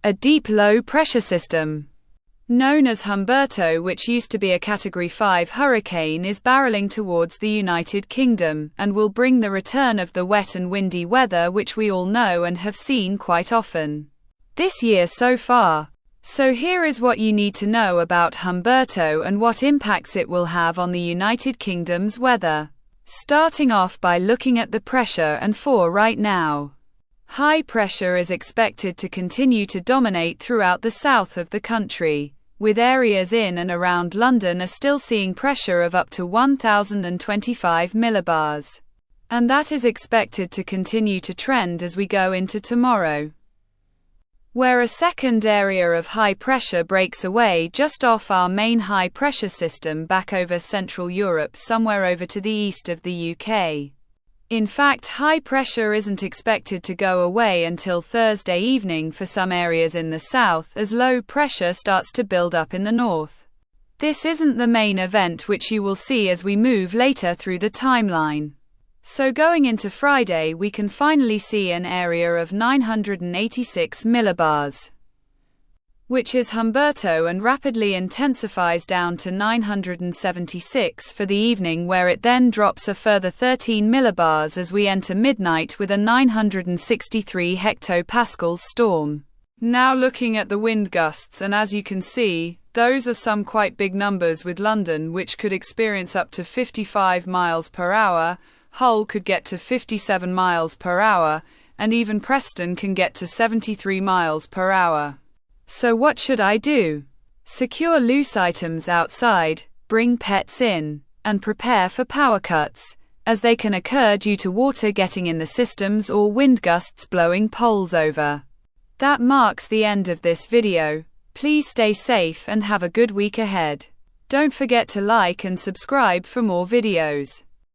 A deep low-pressure system, known as Humberto, which used to be a Category 5 hurricane, is barreling towards the United Kingdom, and will bring the return of the wet and windy weather which we all know and have seen quite often this year so far. So here is what you need to know about Humberto and what impacts it will have on the United Kingdom's weather. Starting off by looking at the pressure and for right now. High pressure is expected to continue to dominate throughout the south of the country, with areas in and around London are still seeing pressure of up to 1025 millibars. And that is expected to continue to trend as we go into tomorrow, where a second area of high pressure breaks away just off our main high pressure system back over Central Europe, somewhere over to the east of the UK. In fact, high pressure isn't expected to go away until Thursday evening for some areas in the south, as low pressure starts to build up in the north. This isn't the main event, which you will see as we move later through the timeline. So going into Friday, we can finally see an area of 986 millibars, which is Humberto, and rapidly intensifies down to 976 for the evening, where it then drops a further 13 millibars as we enter midnight with a 963 hectopascals storm. Now looking at the wind gusts, and as you can see, those are some quite big numbers, with London, which could experience up to 55 miles per hour, Hull could get to 57 miles per hour, and even Preston can get to 73 miles per hour. So what should I do? Secure loose items outside, bring pets in, and prepare for power cuts, as they can occur due to water getting in the systems or wind gusts blowing poles over. That marks the end of this video. Please stay safe and have a good week ahead. Don't forget to like and subscribe for more videos.